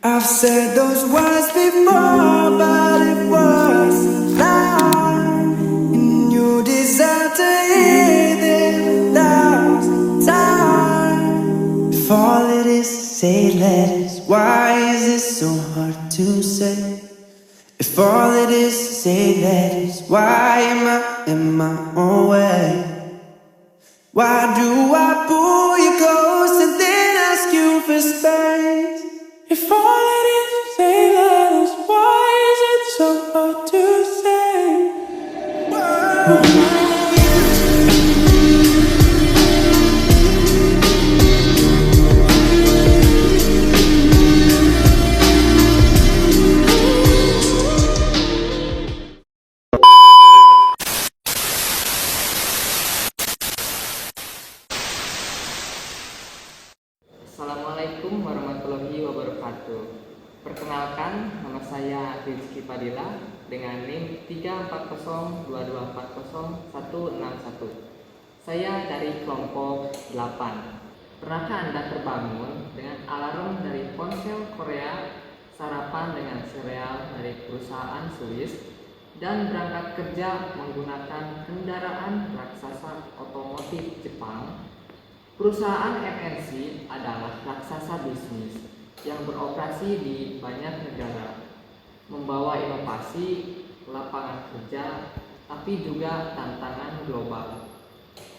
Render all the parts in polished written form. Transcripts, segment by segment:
I've said those words before, but it was loud, and you deserve to hear them 1,000 times. If all it is is 8 letters, why is it so hard to say? If all it is 8 letters, why am I in my own way? Why do I pull you close and then ask you for space? If all it is 8 letters, why is it so hard to say? Whoa. Assalamualaikum warahmatullahi wabarakatuh. Perkenalkan, nama saya Rizky Padilla dengan NIM 34022406161. Saya dari kelompok 8. Pernahkah Anda terbangun dengan alarm dari ponsel Korea, sarapan dengan sereal dari perusahaan Swiss, dan berangkat kerja menggunakan kendaraan raksasa otomotif Jepang? Perusahaan MNC adalah raksasa bisnis yang beroperasi di banyak negara, membawa inovasi, lapangan kerja, tapi juga tantangan global.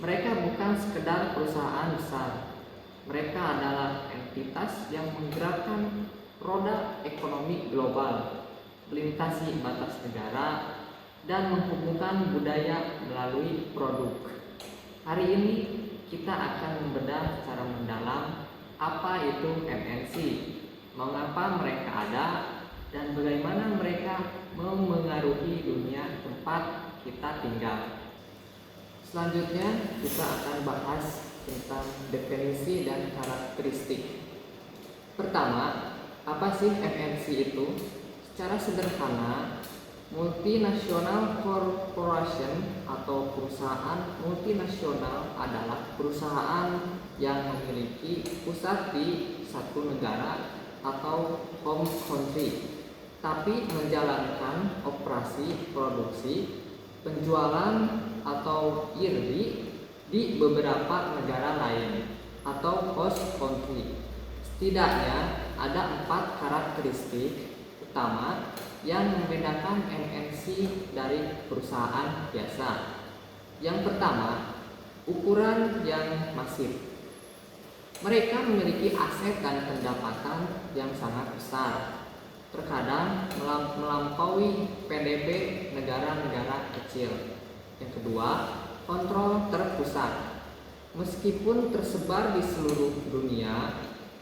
Mereka bukan sekedar perusahaan besar, mereka adalah entitas yang menggerakkan roda ekonomi global, melintasi batas negara, dan menghubungkan budaya melalui produk. Hari ini kita akan membedah secara mendalam apa itu MNC, mengapa mereka ada, dan bagaimana mereka memengaruhi dunia tempat kita tinggal. Selanjutnya kita akan bahas tentang definisi dan karakteristik. Pertama, apa sih MNC itu? Secara sederhana, multinational corporation atau perusahaan multinasional adalah perusahaan yang memiliki pusat di satu negara atau home country, tapi menjalankan operasi produksi, penjualan atau IRD di beberapa negara lain atau host country. Setidaknya ada 4 karakteristik utama yang membedakan MNC dari perusahaan biasa. Yang pertama, ukuran yang masif. Mereka memiliki aset dan pendapatan yang sangat besar, terkadang melampaui PDB negara-negara kecil. Yang kedua, kontrol terpusat. Meskipun tersebar di seluruh dunia,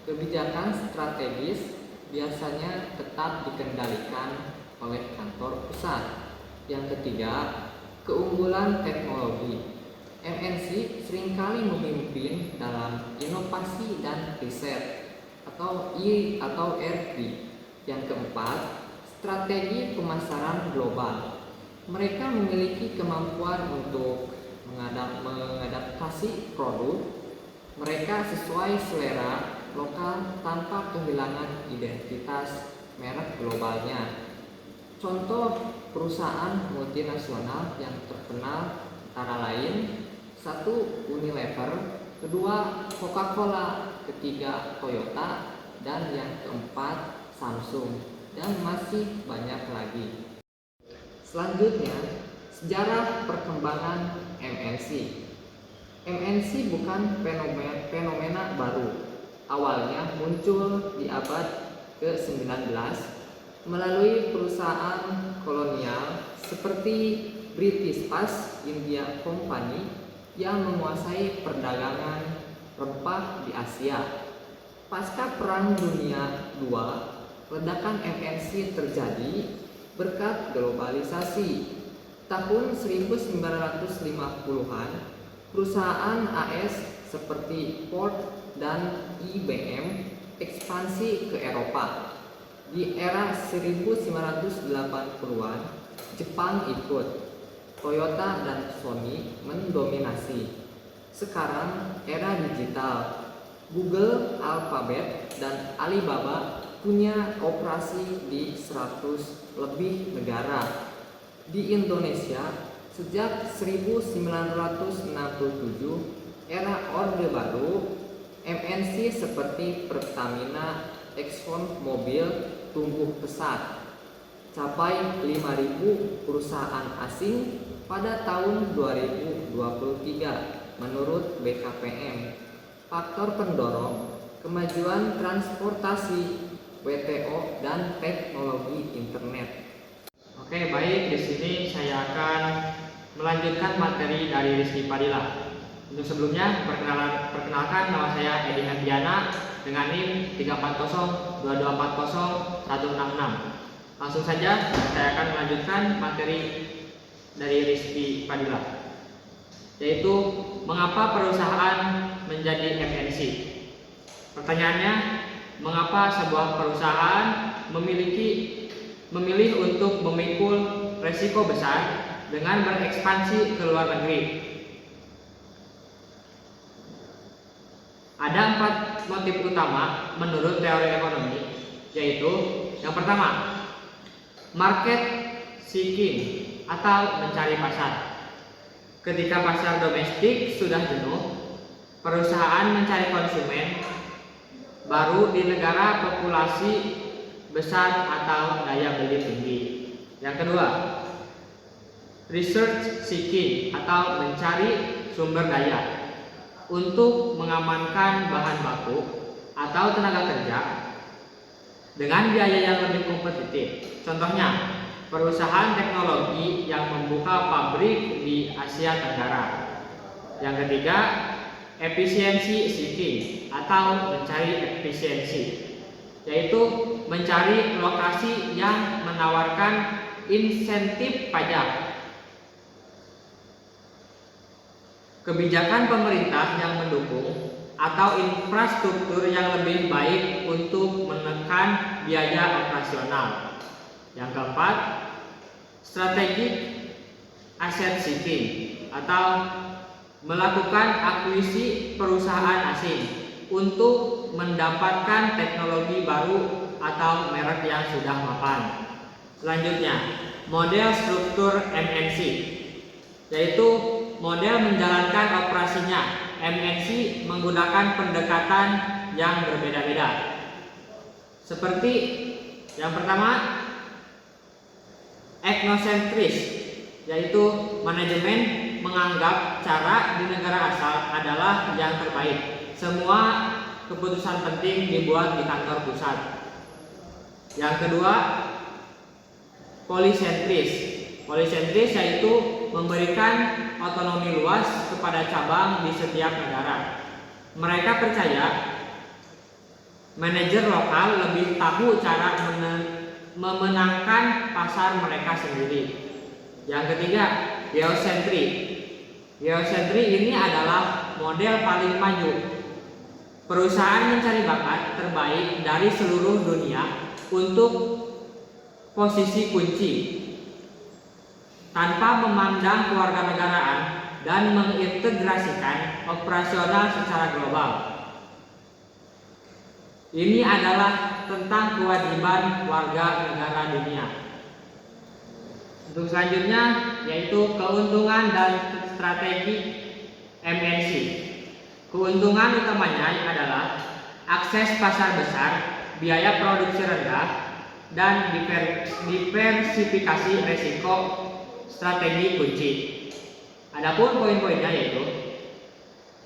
kebijakan strategis biasanya tetap dikendalikan oleh kantor pusat. Yang ketiga, keunggulan teknologi. MNC seringkali memimpin dalam inovasi dan riset atau R&D. Yang keempat, strategi pemasaran global. Mereka memiliki kemampuan untuk mengadaptasi produk mereka sesuai selera lokal tanpa kehilangan identitas merek globalnya. Contoh perusahaan multinasional yang terkenal antara lain: 1. Unilever, 2. Coca-Cola, 3. Toyota, dan yang keempat Samsung, dan masih banyak lagi. Selanjutnya, sejarah perkembangan MNC. MNC bukan fenomena baru. Awalnya muncul di abad ke-19 melalui perusahaan kolonial seperti British East India Company yang menguasai perdagangan rempah di Asia. Pasca Perang Dunia II, ledakan MNC terjadi berkat globalisasi. Tahun 1950-an, perusahaan AS seperti Ford dan IBM ekspansi ke Eropa. Di era 1980-an, Jepang ikut. Toyota dan Sony mendominasi. Sekarang era digital. Google, Alphabet, dan Alibaba punya operasi di 100 lebih negara. Di Indonesia, sejak 1967 era Orde Baru, MNC seperti Pertamina, Exxon Mobil tumbuh pesat, capai 5.000 perusahaan asing pada tahun 2023 menurut BKPM. Faktor pendorong kemajuan transportasi, WTO, dan teknologi internet. Oke, baik, di sini saya akan melanjutkan materi dari Rizky Padilla. Untuk sebelumnya, perkenalkan nama saya Edi Hendiana dengan NIM 3402240 Langsung saja saya akan melanjutkan materi dari Rizky Padilla, yaitu mengapa perusahaan menjadi MNC. Pertanyaannya, mengapa sebuah perusahaan memilih untuk memikul resiko besar dengan berekspansi ke luar negeri? Ada 4 motif utama menurut teori ekonomi, yaitu yang pertama, market seeking atau mencari pasar. Ketika pasar domestik sudah jenuh, perusahaan mencari konsumen baru di negara populasi besar atau daya beli tinggi. Yang kedua, research seeking atau mencari sumber daya untuk mengamankan bahan baku atau tenaga kerja dengan biaya yang lebih kompetitif. Contohnya, perusahaan teknologi yang membuka pabrik di Asia Tenggara. Yang ketiga, efisiensi seeking atau mencari efisiensi, yaitu mencari lokasi yang menawarkan insentif pajak, kebijakan pemerintah yang mendukung, atau infrastruktur yang lebih baik untuk menekan biaya operasional. Yang keempat, strategic asset seeking atau melakukan akuisisi perusahaan asing untuk mendapatkan teknologi baru atau merek yang sudah mapan. Selanjutnya, model struktur MNC, yaitu model menjalankan operasinya. MNC menggunakan pendekatan yang berbeda-beda. Seperti yang pertama, etnosentris, yaitu manajemen menganggap cara di negara asal adalah yang terbaik. Semua keputusan penting dibuat di kantor pusat. Yang kedua, polisentris. Polisentris yaitu memberikan otonomi luas kepada cabang di setiap negara. Mereka percaya manajer lokal lebih tahu cara memenangkan pasar mereka sendiri. Yang ketiga, geosentri. Geosentri ini adalah model paling maju. Perusahaan mencari bakat terbaik dari seluruh dunia untuk posisi kunci, tanpa memandang kewarganegaraan dan mengintegrasikan operasional secara global. Ini adalah tentang kewajiban warga negara dunia. Untuk selanjutnya, yaitu keuntungan dan strategi MNC. Keuntungan utamanya adalah akses pasar besar, biaya produksi rendah, dan diversifikasi resiko strategi kunci. Adapun poin-poinnya yaitu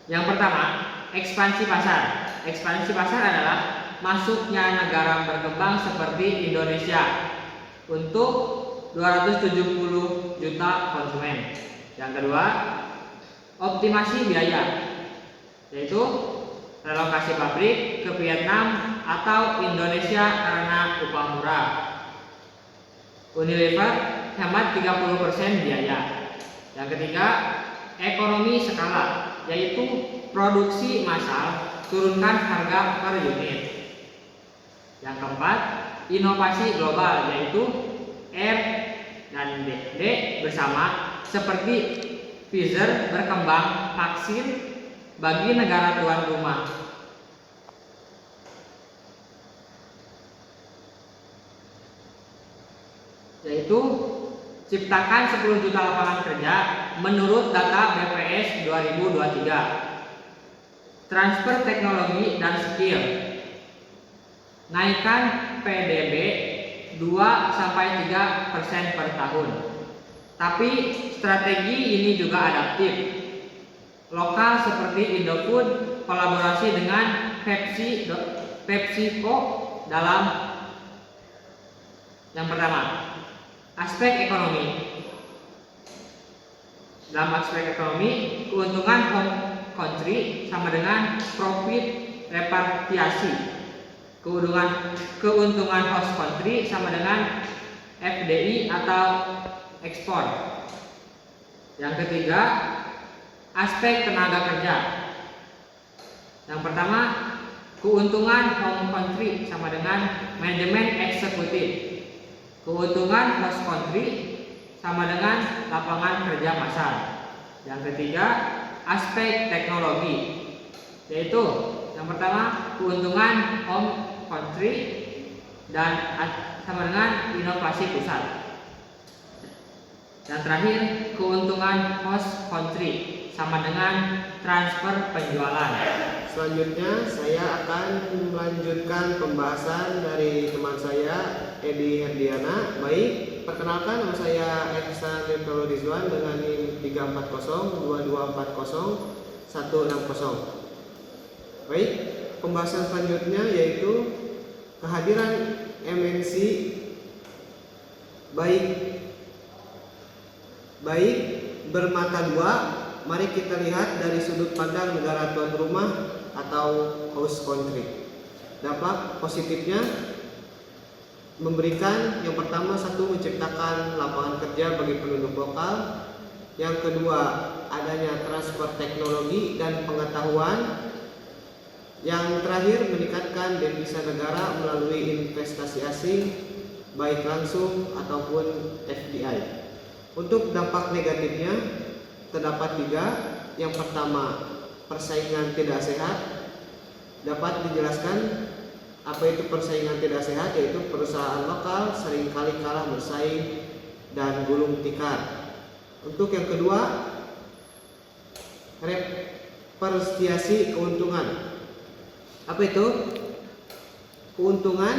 yang pertama, ekspansi pasar. Ekspansi pasar adalah masuknya negara berkembang seperti Indonesia untuk 270 juta konsumen. Yang kedua, optimasi biaya, yaitu relokasi pabrik ke Vietnam atau Indonesia karena upah murah. Unilever hemat 30% biaya. Yang ketiga, ekonomi skala, yaitu produksi massal, turunkan harga per unit. Yang keempat, inovasi global, yaitu R dan D bersama, seperti Pfizer berkembang vaksin bagi negara tuan rumah. yaitu ciptakan 10 juta lapangan kerja menurut data BPS 2023. Transfer teknologi dan skill. Naikkan PDB 2-3% per tahun. Tapi strategi ini juga adaptif. Lokal seperti Indofood kolaborasi dengan PepsiCo dalam yang pertama, aspek ekonomi. Dalam aspek ekonomi, keuntungan home country sama dengan profit repatriasi. Keuntungan host country sama dengan FDI atau ekspor. Yang ketiga, aspek tenaga kerja. Yang pertama, keuntungan home country sama dengan manajemen eksekutif. Keuntungan host country sama dengan lapangan kerja massal. Yang ketiga, aspek teknologi, yaitu yang pertama keuntungan home country dan sama dengan inovasi pusat. Dan terakhir, keuntungan host country sama dengan transfer penjualan. Selanjutnya saya akan melanjutkan pembahasan dari teman saya Edi Herdiana. Baik, perkenalkan nama saya Ehsan Nurul Rizwan dengan NIM 3402240 160. Baik, pembahasan selanjutnya yaitu kehadiran MNC baik bermata dua. Mari kita lihat dari sudut pandang negara tuan rumah atau host country. Dampak positifnya memberikan yang pertama, satu, menciptakan lapangan kerja bagi penduduk lokal. Yang kedua, adanya transfer teknologi dan pengetahuan. Yang terakhir, meningkatkan devisa negara melalui investasi asing baik langsung ataupun FDI. Untuk dampak negatifnya terdapat 3. Yang pertama, persaingan tidak sehat. Dapat dijelaskan apa itu persaingan tidak sehat, yaitu perusahaan lokal seringkali kalah bersaing dan gulung tikar. Untuk yang kedua, repatriasi keuntungan. Apa itu? Keuntungan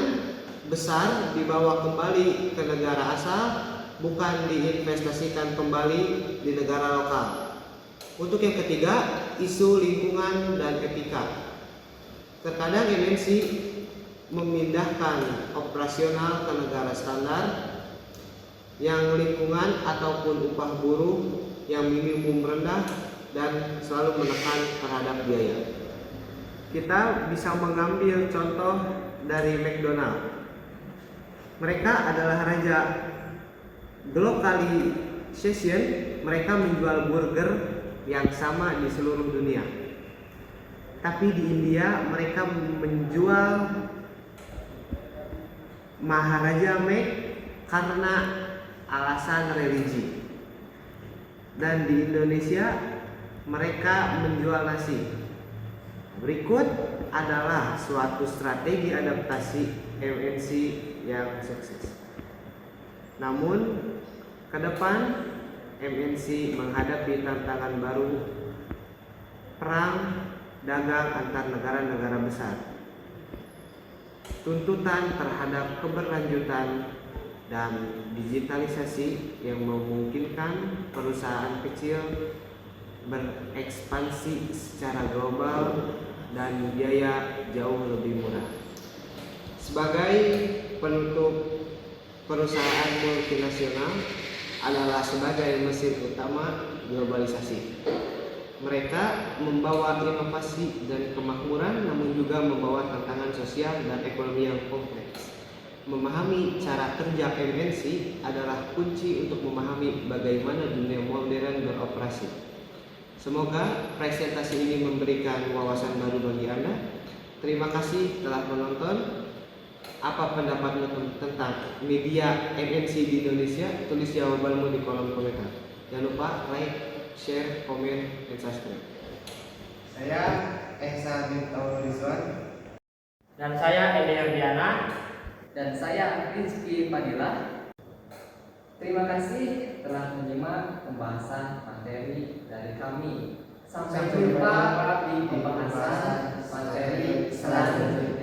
besar dibawa kembali ke negara asal, bukan diinvestasikan kembali di negara lokal. Untuk yang ketiga, isu lingkungan dan etika. Terkadang MNC memindahkan operasional ke negara standar yang lingkungan ataupun upah buruh yang minimum rendah dan selalu menekan terhadap biaya. Kita bisa mengambil contoh dari McDonald. Mereka adalah raja globalization. Mereka menjual burger yang sama di seluruh dunia. Tapi di India mereka menjual Maharaja Mac karena alasan religi. Dan di Indonesia mereka menjual nasi. Berikut adalah suatu strategi adaptasi MNC yang sukses. Namun ke depan MNC menghadapi tantangan baru, perang dagang antar negara-negara besar, tuntutan terhadap keberlanjutan dan digitalisasi yang memungkinkan perusahaan kecil berekspansi secara global dan biaya jauh lebih murah. Sebagai penutup, perusahaan multinasional adalah sebagai mesin utama globalisasi. Mereka membawa inovasi dan kemakmuran, namun juga membawa tantangan sosial dan ekonomi yang kompleks. Memahami cara kerja MNC adalah kunci untuk memahami bagaimana dunia modern beroperasi. Semoga presentasi ini memberikan wawasan baru bagi Anda. Terima kasih telah menonton. Apa pendapatmu tentang media MNC di Indonesia? Tulis jawabanmu di kolom komentar. Jangan lupa like, share, komen, dan subscribe. Saya Ehsan Nurul Rizwan. Dan saya Edi Herdiana. Dan saya Rizky Padilla. Terima kasih telah menyimak pembahasan materi dari kami. Sampai jumpa di pembahasan materi selanjutnya.